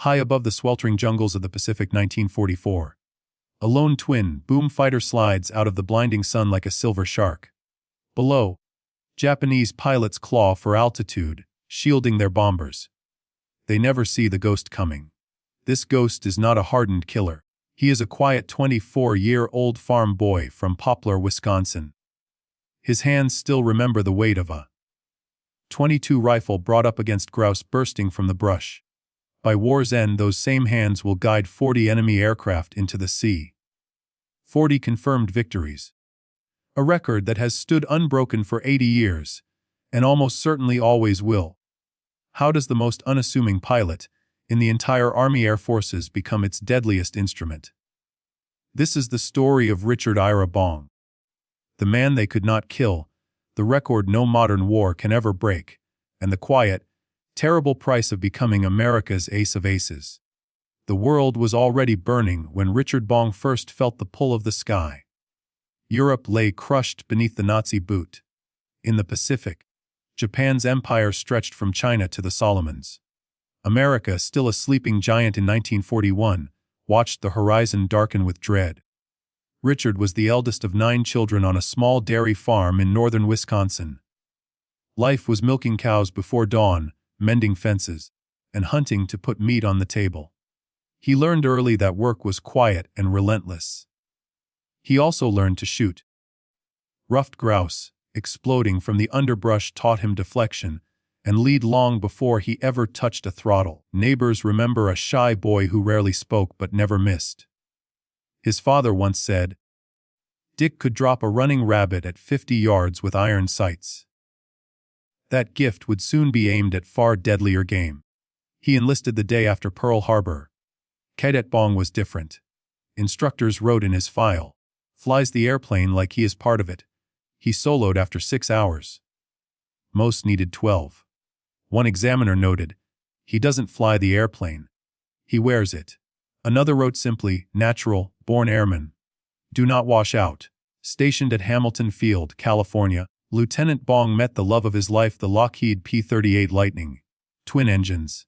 High above the sweltering jungles of the Pacific 1944. A lone twin boom fighter slides out of the blinding sun like a silver shark. Below, Japanese pilots claw for altitude, shielding their bombers. They never see the ghost coming. This ghost is not a hardened killer. He is a quiet 24-year-old farm boy from Poplar, Wisconsin. His hands still remember the weight of a .22 rifle brought up against grouse bursting from the brush. By war's end, those same hands will guide 40 enemy aircraft into the sea. 40 confirmed victories. A record that has stood unbroken for 80 years, and almost certainly always will. How does the most unassuming pilot in the entire Army Air Forces become its deadliest instrument? This is the story of Richard Ira Bong. The man they could not kill, the record no modern war can ever break, and the quiet, terrible price of becoming America's ace of aces. The world was already burning when Richard Bong first felt the pull of the sky. Europe lay crushed beneath the Nazi boot. In the Pacific, Japan's empire stretched from China to the Solomons. America, still a sleeping giant in 1941, watched the horizon darken with dread. Richard was the eldest of 9 children on a small dairy farm in northern Wisconsin. Life was milking cows before dawn, mending fences, and hunting to put meat on the table. He learned early that work was quiet and relentless. He also learned to shoot. Ruffed grouse, exploding from the underbrush, taught him deflection and lead long before he ever touched a throttle. Neighbors remember a shy boy who rarely spoke but never missed. His father once said, "Dick could drop a running rabbit at 50 yards with iron sights." That gift would soon be aimed at far deadlier game. He enlisted the day after Pearl Harbor. Cadet Bong was different. Instructors wrote in his file, "Flies the airplane like he is part of it." He soloed after 6 hours. Most needed 12. One examiner noted, "He doesn't fly the airplane. He wears it." Another wrote simply, "Natural, born airman. Do not wash out." Stationed at Hamilton Field, California, Lieutenant Bong met the love of his life, the Lockheed P-38 Lightning. Twin engines.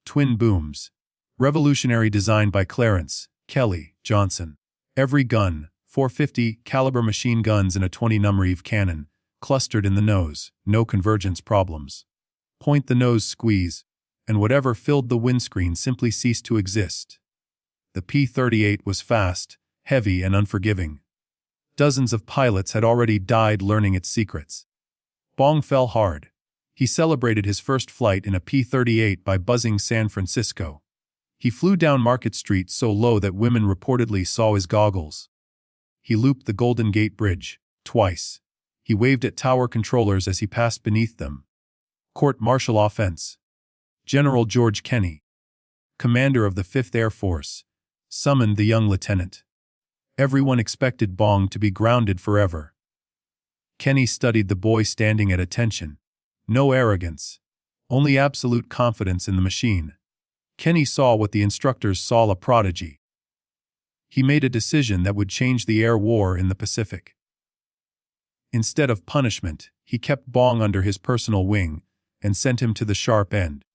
Twin booms. Revolutionary design by Clarence Kelly Johnson. Every gun, 450 caliber machine guns and a 20 Numrieve cannon, clustered in the nose, no convergence problems. Point the nose, squeeze, and whatever filled the windscreen simply ceased to exist. The P-38 was fast, heavy, and unforgiving. Dozens of pilots had already died learning its secrets. Bong fell hard. He celebrated his first flight in a P-38 by buzzing San Francisco. He flew down Market Street so low that women reportedly saw his goggles. He looped the Golden Gate Bridge twice. He waved at tower controllers as he passed beneath them. Court-martial offense. General George Kenney, commander of the 5th Air Force, summoned the young lieutenant. Everyone expected Bong to be grounded forever. Kenney studied the boy standing at attention. No arrogance, only absolute confidence in the machine. Kenney saw what the instructors saw, a prodigy. He made a decision that would change the air war in the Pacific. Instead of punishment, he kept Bong under his personal wing and sent him to the sharp end.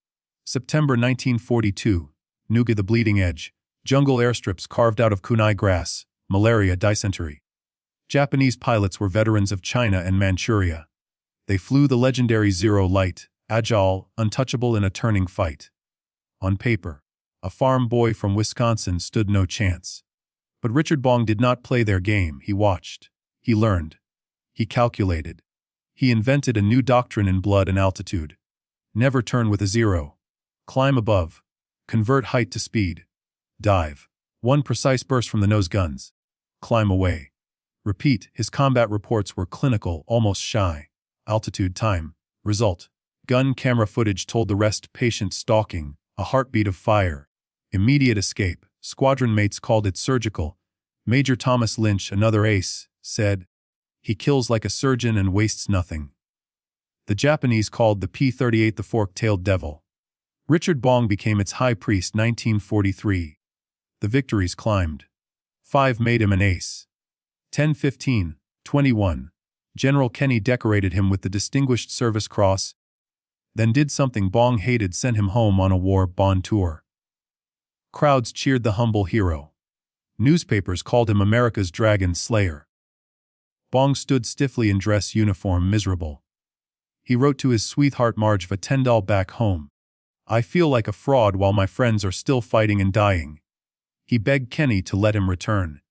September 1942, Nuga, the bleeding edge, jungle airstrips carved out of kunai grass, malaria, dysentery. Japanese pilots were veterans of China and Manchuria. They flew the legendary Zero Light, agile, untouchable in a turning fight. On paper, a farm boy from Wisconsin stood no chance. But Richard Bong did not play their game. He watched. He learned. He calculated. He invented a new doctrine in blood and altitude. Never turn with a zero. Climb above. Convert height to speed. Dive. One precise burst from the nose guns. Climb away. Repeat. His combat reports were clinical, almost shy. Altitude, time. Result. Gun camera footage told the rest. Patient stalking. A heartbeat of fire. Immediate escape. Squadron mates called it surgical. Major Thomas Lynch, another ace, said, "He kills like a surgeon and wastes nothing." The Japanese called the P-38 the fork-tailed devil. Richard Bong became its high priest 1943. The victories climbed. 5 made him an ace. 10, 15, 21. General Kenney decorated him with the Distinguished Service Cross, then did something Bong hated, sent him home on a war bond tour. Crowds cheered the humble hero. Newspapers called him America's Dragon Slayer. Bong stood stiffly in dress uniform, miserable. He wrote to his sweetheart Marge Vatendal back home. "I feel like a fraud while my friends are still fighting and dying." He begged Kenny to let him return.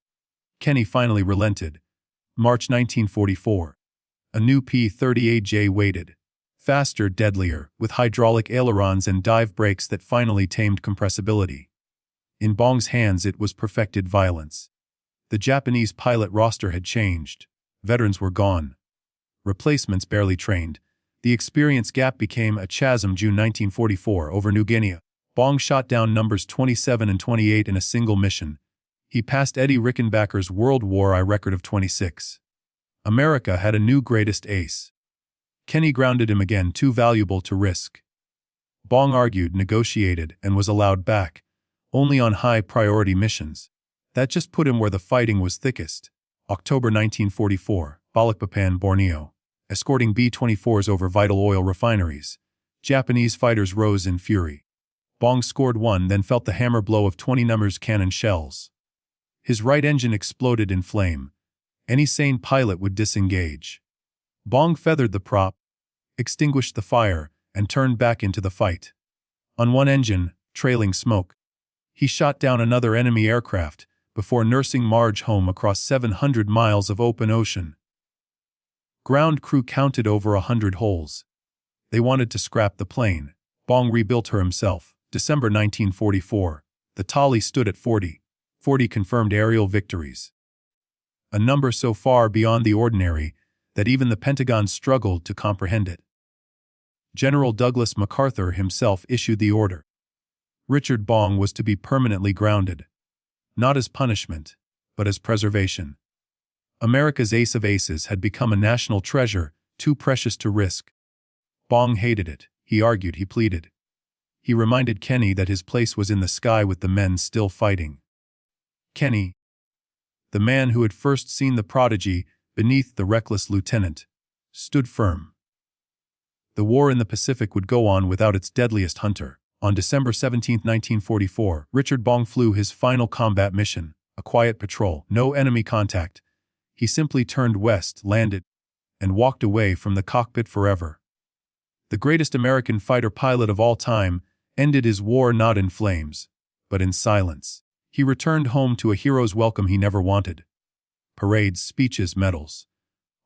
Kenny finally relented. March 1944. A new P-38J waited. Faster, deadlier, with hydraulic ailerons and dive brakes that finally tamed compressibility. In Bong's hands it was perfected violence. The Japanese pilot roster had changed. Veterans were gone. Replacements barely trained. The experience gap became a chasm. June 1944 over New Guinea. Bong shot down numbers 27 and 28 in a single mission. He passed Eddie Rickenbacker's World War I record of 26. America had a new greatest ace. Kenny grounded him again, too valuable to risk. Bong argued, negotiated, and was allowed back, only on high-priority missions. That just put him where the fighting was thickest. October 1944, Balikpapan, Borneo. Escorting B-24s over vital oil refineries. Japanese fighters rose in fury. Bong scored one, then felt the hammer blow of 20 numbers cannon shells. His right engine exploded in flame. Any sane pilot would disengage. Bong feathered the prop, extinguished the fire, and turned back into the fight. On one engine, trailing smoke, he shot down another enemy aircraft before nursing Marge home across 700 miles of open ocean. Ground crew counted over 100 holes. They wanted to scrap the plane. Bong rebuilt her himself. December 1944. The tally stood at 40. 40 confirmed aerial victories. A number so far beyond the ordinary that even the Pentagon struggled to comprehend it. General Douglas MacArthur himself issued the order. Richard Bong was to be permanently grounded. Not as punishment, but as preservation. America's ace of aces had become a national treasure, too precious to risk. Bong hated it. He argued, he pleaded. He reminded Kenny that his place was in the sky with the men still fighting. Kenny, the man who had first seen the prodigy beneath the reckless lieutenant, stood firm. The war in the Pacific would go on without its deadliest hunter. On December 17, 1944, Richard Bong flew his final combat mission, a quiet patrol, no enemy contact. He simply turned west, landed, and walked away from the cockpit forever. The greatest American fighter pilot of all time ended his war not in flames, but in silence. He returned home to a hero's welcome he never wanted. Parades, speeches, medals.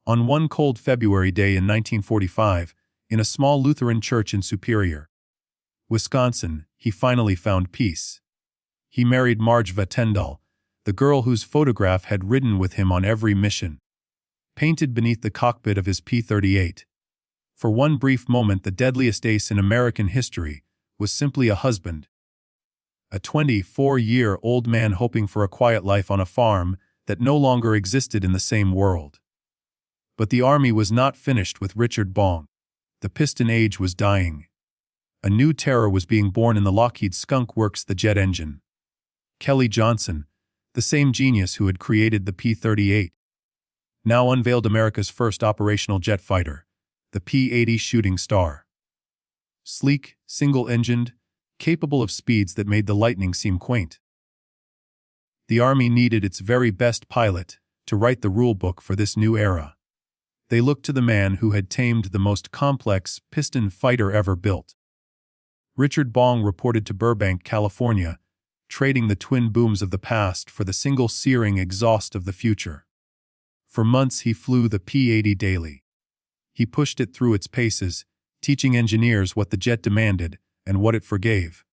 On one cold February day in 1945, in a small Lutheran church in Superior, Wisconsin, he finally found peace. He married Marge Vatendal, the girl whose photograph had ridden with him on every mission. Painted beneath the cockpit of his P-38. For one brief moment, the deadliest ace in American history was simply a husband. A 24-year-old man hoping for a quiet life on a farm that no longer existed in the same world. But the Army was not finished with Richard Bong. The piston age was dying. A new terror was being born in the Lockheed Skunk Works, the jet engine. Kelly Johnson, the same genius who had created the P-38, now unveiled America's first operational jet fighter, the P-80 Shooting Star. Sleek, single-engined, capable of speeds that made the Lightning seem quaint. The Army needed its very best pilot to write the rulebook for this new era. They looked to the man who had tamed the most complex piston fighter ever built. Richard Bong reported to Burbank, California, trading the twin booms of the past for the single searing exhaust of the future. For months he flew the P-80 daily. He pushed it through its paces, teaching engineers what the jet demanded and what it forgave.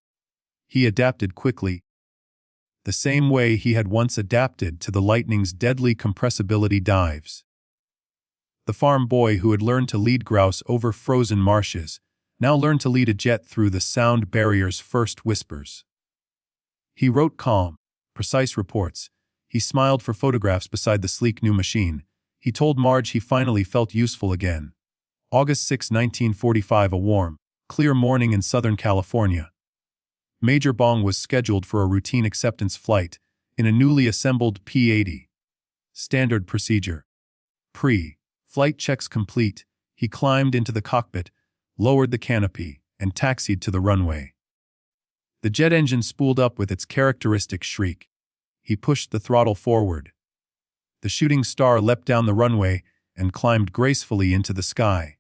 He adapted quickly, the same way he had once adapted to the Lightning's deadly compressibility dives. The farm boy who had learned to lead grouse over frozen marshes now learned to lead a jet through the sound barrier's first whispers. He wrote calm, precise reports. He smiled for photographs beside the sleek new machine. He told Marge he finally felt useful again. August 6, 1945, a warm, clear morning in Southern California. Major Bong was scheduled for a routine acceptance flight in a newly assembled P-80. Standard procedure. Pre-flight checks complete, he climbed into the cockpit, lowered the canopy, and taxied to the runway. The jet engine spooled up with its characteristic shriek. He pushed the throttle forward. The shooting star leapt down the runway and climbed gracefully into the sky.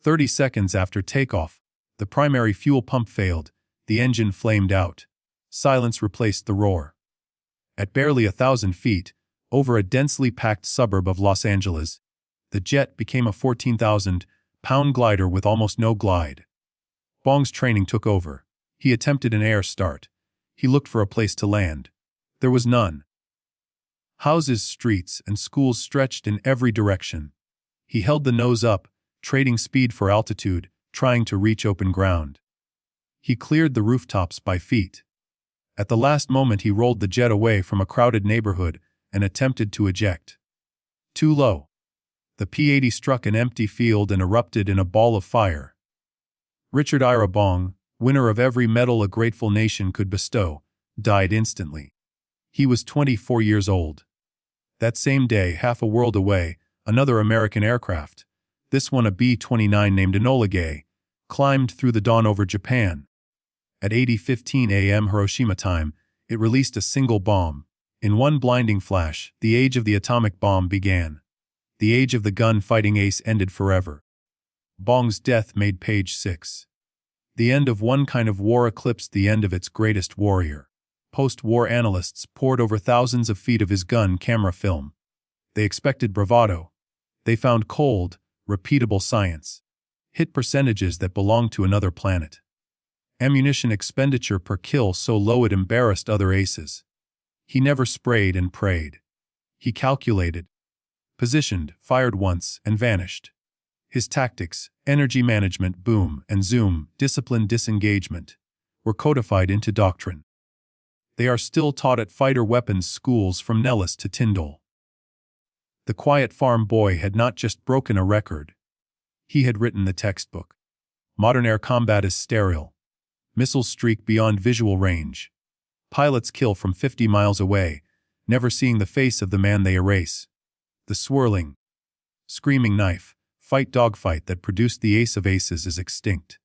30 seconds after takeoff, the primary fuel pump failed, the engine flamed out. Silence replaced the roar. At barely 1,000 feet, over a densely packed suburb of Los Angeles, the jet became a 14,000-pound glider with almost no glide. Bong's training took over. He attempted an air start. He looked for a place to land. There was none. Houses, streets, and schools stretched in every direction. He held the nose up, trading speed for altitude, trying to reach open ground. He cleared the rooftops by feet. At the last moment he rolled the jet away from a crowded neighborhood and attempted to eject. Too low. The P-80 struck an empty field and erupted in a ball of fire. Richard Ira Bong, winner of every medal a grateful nation could bestow, died instantly. He was 24 years old. That same day, half a world away, another American aircraft, this one a B-29 named Enola Gay, climbed through the dawn over Japan. At 8:15 a.m. Hiroshima time, it released a single bomb. In one blinding flash, the age of the atomic bomb began. The age of the gun-fighting ace ended forever. Bong's death made page 6. The end of one kind of war eclipsed the end of its greatest warrior. Post-war analysts pored over thousands of feet of his gun camera film. They expected bravado. They found cold, repeatable science. Hit percentages that belonged to another planet. Ammunition expenditure per kill so low it embarrassed other aces. He never sprayed and prayed. He calculated. Positioned, fired once, and vanished. His tactics, energy management, boom and zoom, discipline, disengagement, were codified into doctrine. They are still taught at fighter weapons schools from Nellis to Tyndall. The quiet farm boy had not just broken a record. He had written the textbook. Modern air combat is sterile. Missiles streak beyond visual range. Pilots kill from 50 miles away, never seeing the face of the man they erase. The swirling, screaming knife, fight dogfight that produced the ace of aces is extinct.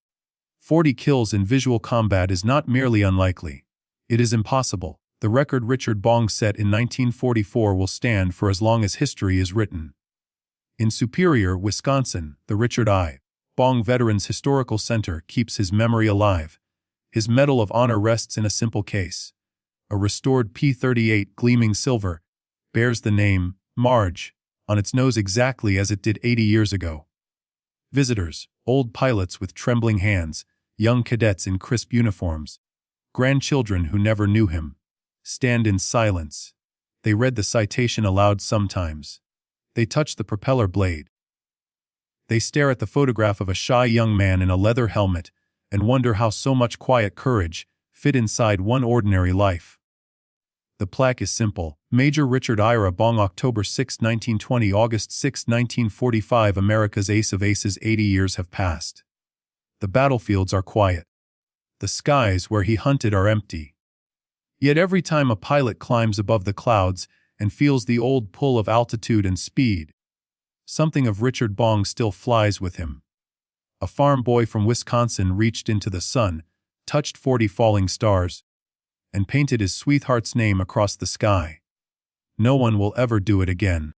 40 kills in visual combat is not merely unlikely. It is impossible. The record Richard Bong set in 1944 will stand for as long as history is written. In Superior, Wisconsin, the Richard I. Bong Veterans Historical Center keeps his memory alive. His Medal of Honor rests in a simple case. A restored P-38 gleaming silver bears the name, Marge, on its nose exactly as it did 80 years ago. Visitors, old pilots with trembling hands, young cadets in crisp uniforms, grandchildren who never knew him, stand in silence. They read the citation aloud sometimes. They touch the propeller blade. They stare at the photograph of a shy young man in a leather helmet and wonder how so much quiet courage fit inside one ordinary life. The plaque is simple. Major Richard Ira Bong, October 6, 1920, August 6, 1945. America's ace of aces. 80 years have passed. The battlefields are quiet. The skies where he hunted are empty. Yet every time a pilot climbs above the clouds and feels the old pull of altitude and speed, something of Richard Bong still flies with him. A farm boy from Wisconsin reached into the sun, touched 40 falling stars, and painted his sweetheart's name across the sky. No one will ever do it again.